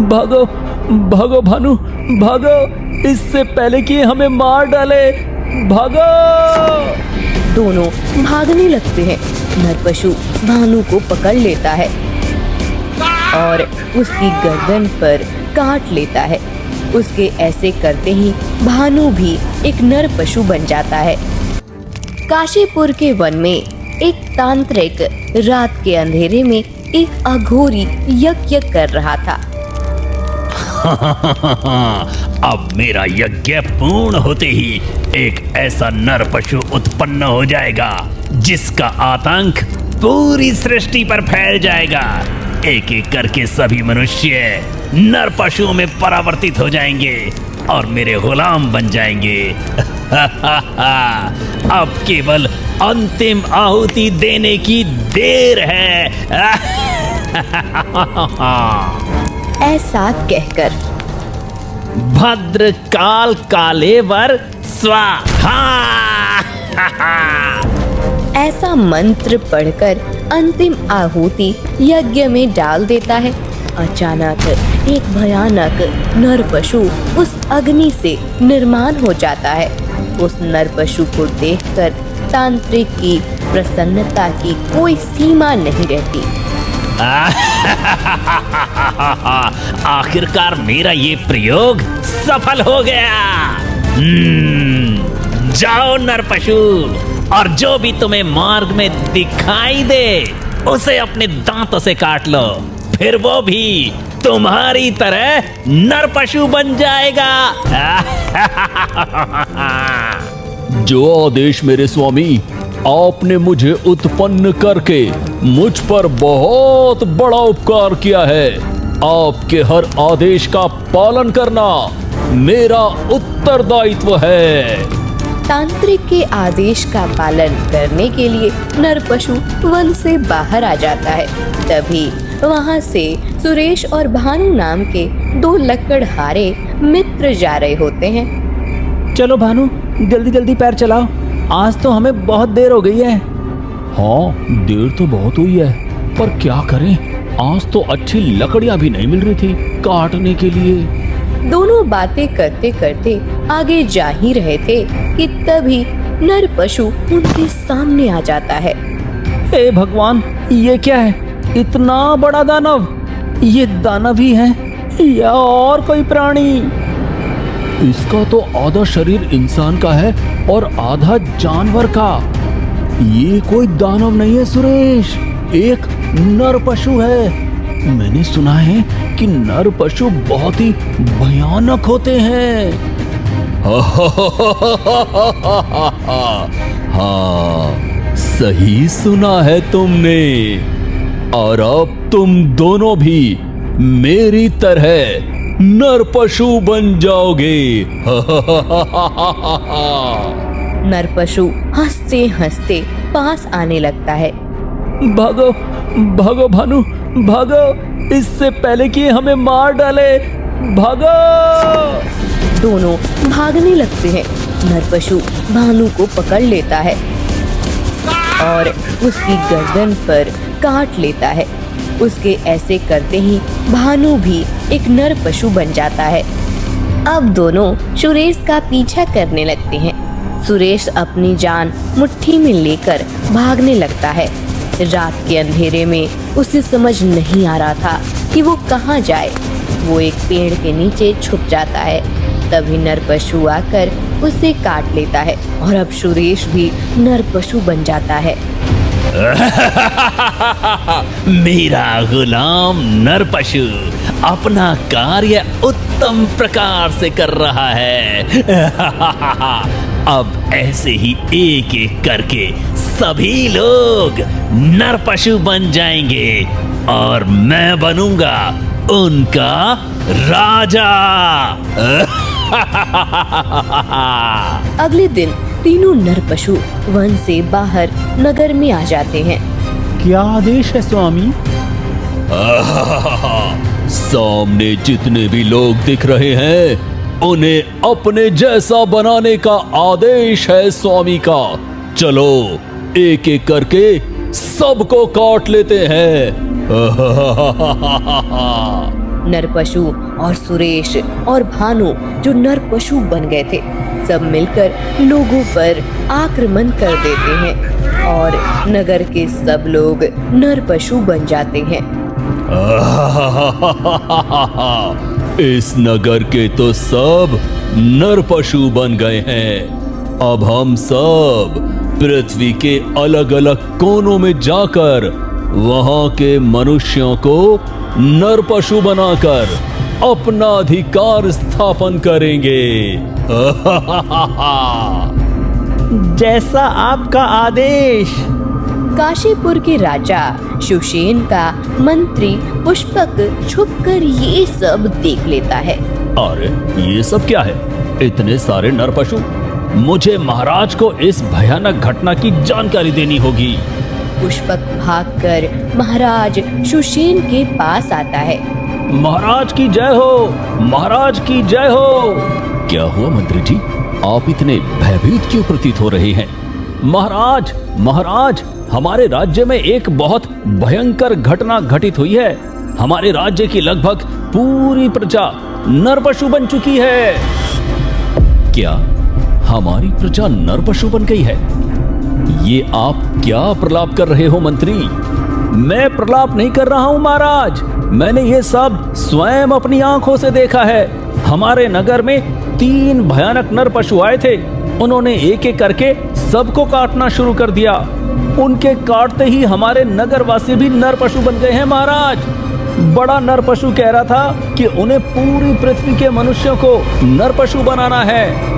भागो भागो भानु, भागो, इससे पहले कि हमें मार डाले, भागो। दोनों भागने लगते हैं। नरपशु भानु को पकड़ लेता है और उसकी गर्दन पर काट लेता है। उसके ऐसे करते ही भानु भी एक नरपशु बन जाता है। काशीपुर के वन में एक तांत्रिक रात के अंधेरे में एक अघोरी यज्ञ कर रहा था। अब मेरा यज्ञ पूर्ण होते ही एक ऐसा नरपशु उत्पन्न हो जाएगा जिसका आतंक पूरी सृष्टि पर फैल जाएगा। एक एक करके सभी मनुष्य नरपशुओं में परावर्तित हो जाएंगे और मेरे गुलाम बन जाएंगे। अब केवल अंतिम आहुति देने की देर है। ऐसा कहकर भद्र काल कालेवर स्वाहा। ऐसा मंत्र पढ़कर अंतिम आहुति यज्ञ में डाल देता है। अचानक एक भयानक नरपशु उस अग्नि से निर्माण हो जाता है। उस नरपशु को देखकर तांत्रिक की प्रसन्नता की कोई सीमा नहीं रहती। आखिरकार मेरा ये प्रयोग सफल हो गया। जाओ नरपशु, और जो भी तुम्हें मार्ग में दिखाई दे उसे अपने दांतों से काट लो, फिर वो भी तुम्हारी तरह नरपशु बन जाएगा। जो आदेश मेरे स्वामी, आपने मुझे उत्पन्न करके मुझ पर बहुत बड़ा उपकार किया है। आपके हर आदेश का पालन करना मेरा उत्तरदायित्व है। तांत्रिक के आदेश का पालन करने के लिए नरपशु वन से बाहर आ जाता है। तभी वहाँ से सुरेश और भानु नाम के दो लकड़हारे मित्र जा रहे होते हैं। चलो भानु, जल्दी जल्दी पैर चलाओ, आज तो हमें बहुत देर हो गई है। हाँ, देर तो बहुत हुई है, पर क्या करें, आज तो अच्छी लकड़ियाँ भी नहीं मिल रही थी काटने के लिए। दोनों बातें करते करते आगे जा ही रहे थे कि तभी नरपशु उनके सामने आ जाता है। हे भगवान, ये क्या है? इतना बड़ा दानव? ये दानव ही है या और कोई प्राणी? इसका तो आधा शरीर इंसान का है और आधा जानवर का। ये कोई दानव नहीं है सुरेश, एक नरपशु है। मैंने सुना है कि नरपशु बहुत ही भयानक होते हैं। हाँ, सही सुना है तुमने। और अब तुम दोनों भी मेरी तरह नरपशु बन जाओगे। नरपशु हंसते हंसते पास आने लगता है। भागो भागो भानु, भागो, इससे पहले कि हमें मार डाले, भागो। दोनों भागने लगते हैं। नरपशु भानु को पकड़ लेता है और उसकी गर्दन पर काट लेता है। उसके ऐसे करते ही भानु भी एक नरपशु बन जाता है। अब दोनों सुरेश का पीछा करने लगते हैं। सुरेश अपनी जान मुट्ठी में लेकर भागने लगता है। रात के अंधेरे में उसे समझ नहीं आ रहा था कि वो कहाँ जाए। वो एक पेड़ के नीचे छुप जाता है। तभी नरपशु आकर उसे काट लेता है और अब सुरेश भी नरपशु बन जाता है। मेरा गुलाम नरपशु अपना कार्य उत्तम प्रकार से कर रहा है। अब ऐसे ही एक एक करके सभी लोग नरपशु बन जाएंगे और मैं बनूंगा उनका राजा। अगले दिन तीनों नरपशु वन से बाहर नगर में आ जाते हैं। क्या आदेश है स्वामी? सामने जितने भी लोग दिख रहे हैं उन्हें अपने जैसा बनाने का आदेश है स्वामी का। चलो एक एक करके सबको काट लेते हैं। नरपशु और सुरेश और भानु जो नरपशु बन गए थे, सब मिलकर लोगों पर आक्रमण कर देते हैं और नगर के सब लोग नरपशु बन जाते हैं। इस नगर के तो सब नरपशु बन गए हैं। अब हम सब पृथ्वी के अलग अलग कोनों में जाकर वहां के मनुष्यों को नरपशु बनाकर अपना अधिकार स्थापन करेंगे। जैसा आपका आदेश। काशीपुर के राजा सुषेण का मंत्री पुष्पक छुपकर ये सब देख लेता है। अरे ये सब क्या है? इतने सारे नरपशु। मुझे महाराज को इस भयानक घटना की जानकारी देनी होगी। पुष्पक भागकर महाराज सुषेण के पास आता है। महाराज की जय हो, महाराज की जय हो। क्या हुआ मंत्री जी, आप इतने भयभीत क्यों प्रतीत हो रहे हैं? महाराज, महाराज, हमारे राज्य में एक बहुत भयंकर घटना घटित हुई है। हमारे राज्य की लगभग पूरी प्रजा नरपशु बन चुकी है। क्या हमारी प्रजा नरपशु बन गई है? ये आप क्या प्रलाप कर रहे हो मंत्री? मैं प्रलाप नहीं कर रहा हूं महाराज, मैंने ये सब स्वयं अपनी आंखों से देखा है। हमारे नगर में 3 भयानक नरपशु आए थे। उन्होंने एक एक करके सबको काटना शुरू कर दिया। उनके काटते ही हमारे नगरवासी भी नरपशु बन गए हैं महाराज। बड़ा नरपशु कह रहा था कि उन्हें पूरी पृथ्वी के मनुष्यों को नरपशु बनाना है।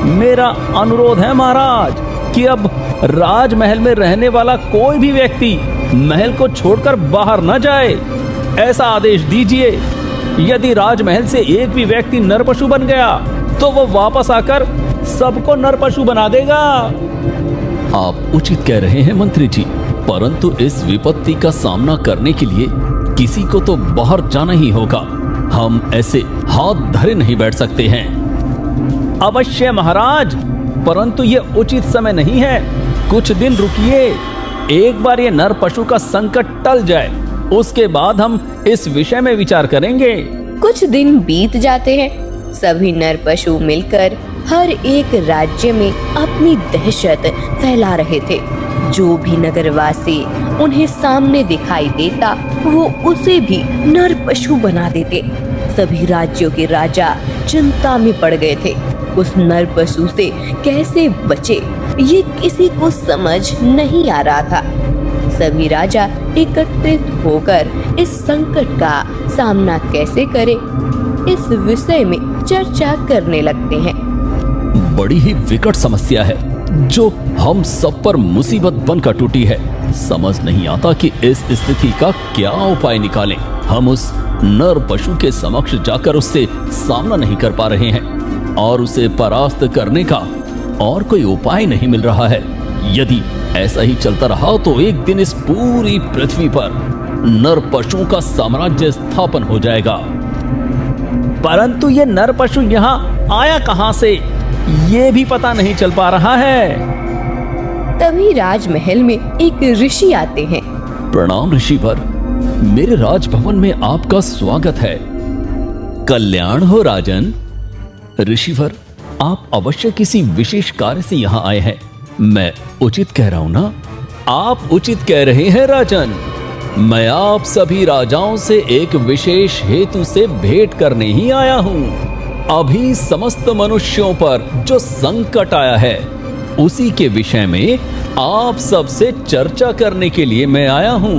मेरा अनुरोध है महाराज कि अब राजमहल में रहने वाला कोई भी व्यक्ति महल को छोड़कर बाहर न जाए। ऐसा आदेश दीजिए। यदि राजमहल से एक भी व्यक्ति नरपशु बन गया तो वो वापस आकर सबको नरपशु बना देगा। आप उचित कह रहे हैं मंत्री जी, परंतु इस विपत्ति का सामना करने के लिए किसी को तो बाहर जाना ही होगा। हम ऐसे हाथ धरे नहीं बैठ सकते हैं। अवश्य महाराज, परंतु ये उचित समय नहीं है। कुछ दिन रुकिए, एक बार ये नरपशु का संकट टल जाए, उसके बाद हम इस विषय में विचार करेंगे। कुछ दिन बीत जाते हैं। सभी नरपशु मिलकर हर एक राज्य में अपनी दहशत फैला रहे थे। जो भी नगरवासी उन्हें सामने दिखाई देता वो उसे भी नरपशु बना देते। सभी राज्यों के राजा चिंता में पड़ गए थे। उस नरपशु से कैसे बचे ये किसी को समझ नहीं आ रहा था। सभी राजा एकत्रित होकर इस संकट का सामना कैसे करें, इस विषय में चर्चा करने लगते हैं। बड़ी ही विकट समस्या है जो हम सब पर मुसीबत बनकर टूटी है। समझ नहीं आता कि इस स्थिति का क्या उपाय निकालें। हम उस नरपशु के समक्ष जाकर उससे सामना नहीं कर पा रहे हैं और उसे परास्त करने का और कोई उपाय नहीं मिल रहा है। यदि ऐसा ही चलता रहा तो एक दिन इस पूरी पृथ्वी पर नरपशुओं का साम्राज्य स्थापन हो जाएगा। परंतु ये नरपशु यहाँ आया कहां से, ये भी पता नहीं चल पा रहा है। तभी राजमहल में एक ऋषि आते हैं। प्रणाम ऋषिवर, मेरे राजभवन में आपका स्वागत है। कल्याण हो राजन। ऋषिवर, आप अवश्य किसी विशेष कार्य से यहाँ आए हैं। मैं उचित कह रहा हूं ना? आप उचित कह रहे हैं राजन। मैं आप सभी राजाओं से एक विशेष हेतु से भेंट करने ही आया हूं। अभी समस्त मनुष्यों पर जो संकट आया है उसी के विषय में आप सबसे चर्चा करने के लिए मैं आया हूं।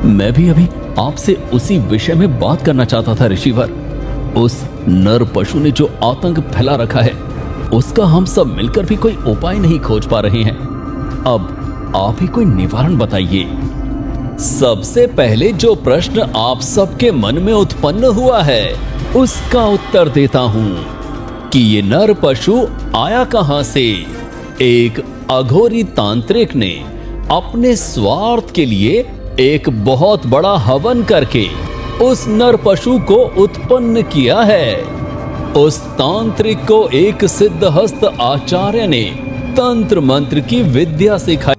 मैं भी अभी आपसे उसी विषय में बात करना चाहता था ऋषिवर। उस नरपशु ने जो आतंक फैला रखा है उसका हम सब मिलकर भी कोई उपाय नहीं खोज पा रहे हैं। अब आप ही कोई निवारण बताइए। सबसे पहले जो प्रश्न आप सबके मन में उत्पन्न हुआ है उसका उत्तर देता हूं कि ये नरपशु आया कहां से। एक अघोरी तांत्रिक ने अपने स्वार्थ के लिए एक बहुत बड़ा हवन करके उस नरपशु को उत्पन्न किया है। उस तांत्रिक को एक सिद्धहस्त आचार्य ने तंत्र मंत्र की विद्या सिखाई।